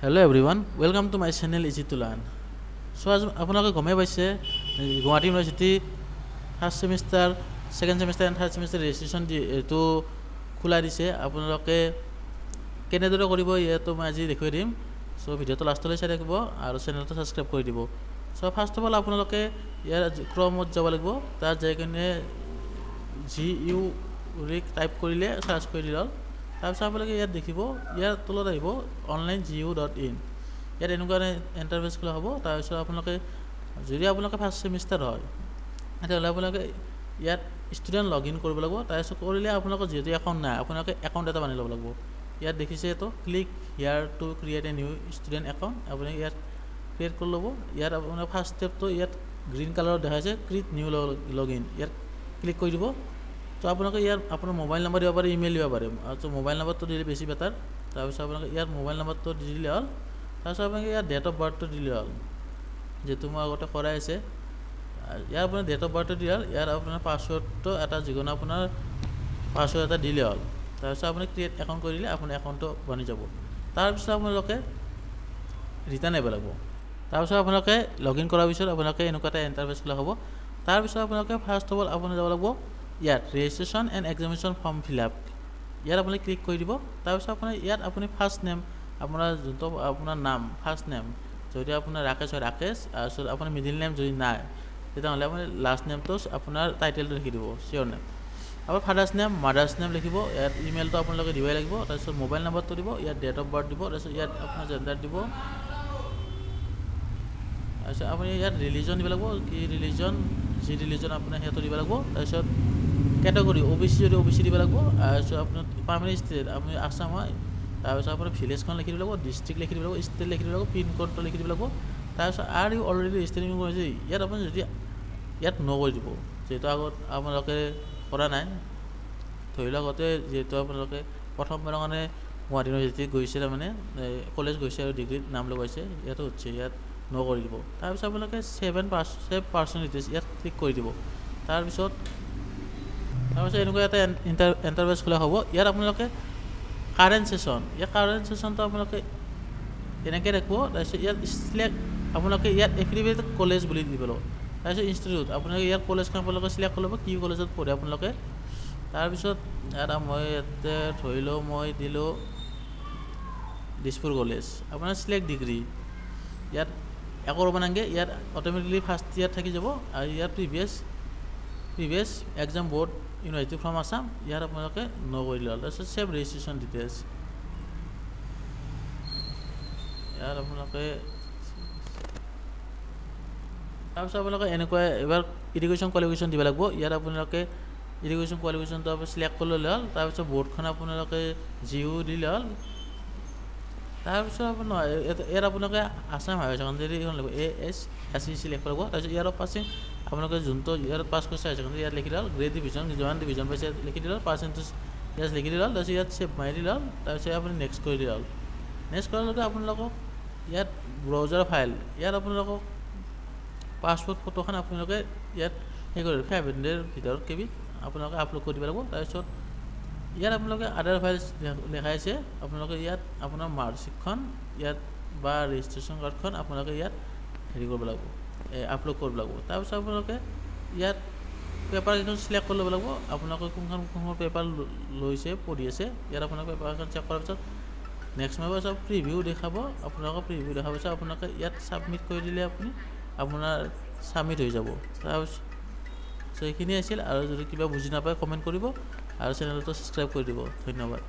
Hello everyone, welcome to my channel Easy to Learn. So as আপোনালোকে গমে পাইছে Guwahati university first semester second semester and third semester registration এইটো খোলা দিছে। আপোনালোকে কেনেদৰে কৰিব ইয়াতো মই আজি দেখুৱাই দিম। সো ভিডিঅ'টো লাষ্টলৈ চাই থাকিব আৰু চেনেলটো সাবস্ক্ৰাইব কৰি দিব। সো ফাৰ্ষ্ট অফ অল আপোনালোকে ইয়াৰ ক্ৰমত যাব লাগিব। তাত যাই কিনে GU টাইপ কৰিলে সাৰ্চ কৰি দিলে তাৰপিছত আপোনালোকে ইয়াত দেখিব ইয়াৰ তলত আহিব online.gu.in ইয়াত এনেকুৱা ইণ্টাৰফেচ খোলা হ'ব। তাৰপিছত আপোনালোকে যদি আপোনালোকে ফাৰ্ষ্ট সেমিষ্টাৰ হয় তেতিয়াহ'লে আপোনালোকে ইয়াত ষ্টুডেণ্ট লগ ইন কৰিব লাগিব। তাৰপিছত কৰিলে আপোনালোকৰ যিহেতু একাউণ্ট নাই আপোনালোকে একাউণ্ট এটা বানি ল'ব লাগিব। ইয়াত দেখিছে এইটো click here to create a new student account আপুনি ইয়াত ক্ৰিয়েট কৰি ল'ব। ইয়াত আপোনাৰ ফাৰ্ষ্ট ষ্টেপটো ইয়াত গ্ৰীণ কালাৰত দেখাইছে ক্ৰিয়েট নিউ লগ ইন ইয়াত ক্লিক কৰি দিব। তো আপোনালোকে ইয়াত আপোনাৰ মোবাইল নম্বৰ দিব পাৰে, ইমেইল দিব পাৰে। আৰু মোবাইল নম্বৰটো দিলে বেছি বেটাৰ। তাৰপিছত আপোনালোকে ইয়াত মোবাইল নম্বৰটো দি দিলে হ'ল। তাৰপিছত আপোনালোকে ইয়াত ডেট অফ বাৰ্থটো দিলে হ'ল, যিহেতু মই আগতে কৰাই আছে। ইয়াৰ আপোনাৰ ডেট অফ বাৰ্থটো দিলে হ'ল। ইয়াৰ আপোনাৰ পাছৱৰ্ডটো এটা যিকোনো আপোনাৰ পাছৱৰ্ড এটা দিলে হ'ল। তাৰপিছত আপুনি ক্ৰিয়েট একাউণ্ট কৰি দিলে আপোনাৰ একাউণ্টটো বনি যাব। তাৰপিছত আপোনালোকে ৰিটাৰ্ণ আহিব লাগিব। তাৰপিছত আপোনালোকে লগ ইন কৰাৰ পিছত আপোনালোকে এনেকুৱা এটা ইণ্টাৰফেচ খোলা হ'ব। তাৰপিছত আপোনালোকে ফাৰ্ষ্ট অফ অল আপুনি যাব লাগিব ইয়াত registration and examination form fill up ইয়াত আপুনি ক্লিক কৰি দিব। তাৰপিছত আপোনাৰ ইয়াত আপুনি ফাৰ্ষ্ট নেম আপোনাৰ যোনটো আপোনাৰ নাম ফাৰ্ষ্ট নেম যদি আপোনাৰ ৰাকেশ হয় ৰাকেশ, তাৰপিছত আপোনাৰ মিডিল নেম যদি নাই তেতিয়াহ'লে আপুনি লাষ্ট নেমটো আপোনাৰ টাইটেলটো লিখি দিব চিয়'ৰ নেম। আপোনাৰ ফাদাৰ্ছ নেম মাদাৰ্ছ নেম লিখিব। ইয়াত ইমেইলটো আপোনালোকে দিবই লাগিব। তাৰপিছত মোবাইল নম্বৰটো দিব, ইয়াত ডেট অফ বাৰ্থ দিব, তাৰপিছত ইয়াত আপোনাৰ জেণ্ডাৰ দিব। তাৰপিছত আপুনি ইয়াত ৰিলিজন দিব লাগিব, কি ৰিলিজন যি ৰিলিজন আপোনাৰ সেইটো দিব লাগিব। তাৰপিছত কেটেগৰী OBC যদি OBC দিব লাগিব। তাৰপিছত আপোনাৰ পাৰ্মানেণ্ট ষ্টেট আপুনি আছাম হয়। তাৰপিছত আপোনাৰ ভিলেজখন লিখি দিব লাগিব, ডিষ্ট্ৰিক্ট লিখি দিব লাগিব, ষ্টেট লিখি দিব লাগিব, পিন ক'ডটো লিখি দিব লাগিব। তাৰপিছত আৰু অলৰেডি ৰেজিষ্ট্ৰেশ্যন কৰিছে ইয়াত আপুনি যদি ইয়াত ন কৰি দিব, যিহেতু আগত আপোনালোকে কৰা নাই। ধৰি লওক আগতে যিহেতু আপোনালোকে প্ৰথমবাৰৰ কাৰণে গুৱাহাটী ইউনিভাৰ্চিটি গৈছে, তাৰমানে কলেজ গৈছে আৰু ডিগ্ৰীত নাম লগাইছে ইয়াতো হচ্ছে ইয়াত ন কৰি দিব। তাৰপিছত আপোনালোকে ছেভ পাৰ্চন ডিটেইলছ ইয়াত ক্লিক কৰি দিব। তাৰপিছত এনেকুৱা এটা ইণ্টাৰফেচ খোলা হ'ব। ইয়াত আপোনালোকে কাৰেণ্ট ছেশ্যনটো আপোনালোকে এনেকৈ ৰাখিব। তাৰপিছত ইয়াত চিলেক্ট আপোনালোকে ইয়াত এফিলিয়েটেড কলেজ বুলি দিব লাগিব। তাৰপিছত ইনষ্টিটিউট আপোনালোকে ইয়াত কলেজখন আপোনালোকে চিলেক্ট কৰি ল'ব কি কলেজত পঢ়ে আপোনালোকে। তাৰপিছত ইয়াত মই ইয়াতে ধৰি লওঁ মই দিলোঁ দিছপুৰ কলেজ। আপোনাৰ চিলেক্ট ডিগ্ৰী ইয়াত একো কৰিব নালাগে। ইয়াত অট'মেটিকলি ফাৰ্ষ্ট ইয়াৰ থাকি যাব। আৰু ইয়াত previous exam board university from Assam ইয়াত আপোনালোকে ন কৰি দিলে হ'ল। তাৰপিছত ছেভ ৰেজিষ্ট্ৰেশ্যন ডিটেইলছ ইয়াত আপোনালোকে তাৰপিছত আপোনালোকে এনেকুৱা এবাৰ এডুকেশ্যন কোৱালিফিকেশ্যন দিব লাগিব। ইয়াত আপোনালোকে এডুকেশ্যন কোৱালিফিকেশ্যনটো আপুনি চিলেক্ট কৰি ল'লে হ'ল। তাৰপিছত বৰ্ডখন আপোনালোকে GU দিলে হ'ল। তাৰপিছত আপোনাৰ ইয়াত আপোনালোকে আছাম হায়াৰ ছেকেণ্ডেৰী এখন লাগিব ASSC চিলেক্ট কৰিব। তাৰপিছত ইয়াৰ পাছিং আপোনালোকে যোনটো ইয়াত পাছ কৰিছে হায়াৰ ছেকেণ্ডেৰী ইয়াত লিখি দিলে হ'ল। গ্ৰেড ডিভিজন যিমান ডিভিজন পাইছে ইয়াত লিখি দিলে হ'ল। পাৰ্চেণ্টেজ ইয়াত লিখি দিলে হ'ল। তাৰপিছত ইয়াত ছেভ মাৰি দিলে হ'ল। তাৰপিছত আপুনি নেক্সট কৰি দিলে হ'ল। নেক্সট কৰাৰ লগে আপোনালোকক ইয়াত ব্ৰাউজাৰ ফাইল ইয়াত আপোনালোকক পাছপোৰ্ট ফটোখন আপোনালোকে ইয়াত সেই কৰি 500 ভিতৰত কেবি আপোনালোকে আপলোড কৰি দিব লাগিব। তাৰপিছত ইয়াত আপোনালোকে আদাৰ ফাইলছ দেখাইছে আপোনালোকে ইয়াত আপোনাৰ মাৰ্কশ্বিটখন ইয়াত বা ৰেজিষ্ট্ৰেশ্যন কাৰ্ডখন আপোনালোকে ইয়াত হেৰি কৰিব লাগিব আপলোড কৰিব লাগিব। তাৰপিছত আপোনালোকে ইয়াত পেপাৰ কেইখন চিলেক্ট কৰি ল'ব লাগিব। আপোনালোকে কোনখন পেপাৰ লৈছে পঢ়ি আছে ইয়াত আপোনালোকে পেপাৰখন চেক কৰাৰ পিছত নেক্সট মাৰিব। চব প্ৰিভিউ দেখাব। আপোনালোকক প্ৰিভিউ দেখাৰ পিছত আপোনালোকে ইয়াত ছাবমিট কৰি দিলে আপুনি আপোনাৰ ছাবমিট হৈ যাব। তাৰপিছত এইখিনি আছিল। আৰু যদি কিবা বুজি নাপায় কমেণ্ট কৰিব আৰু চেনেলটো ছাবস্ক্ৰাইব কৰি দিব। ধন্যবাদ।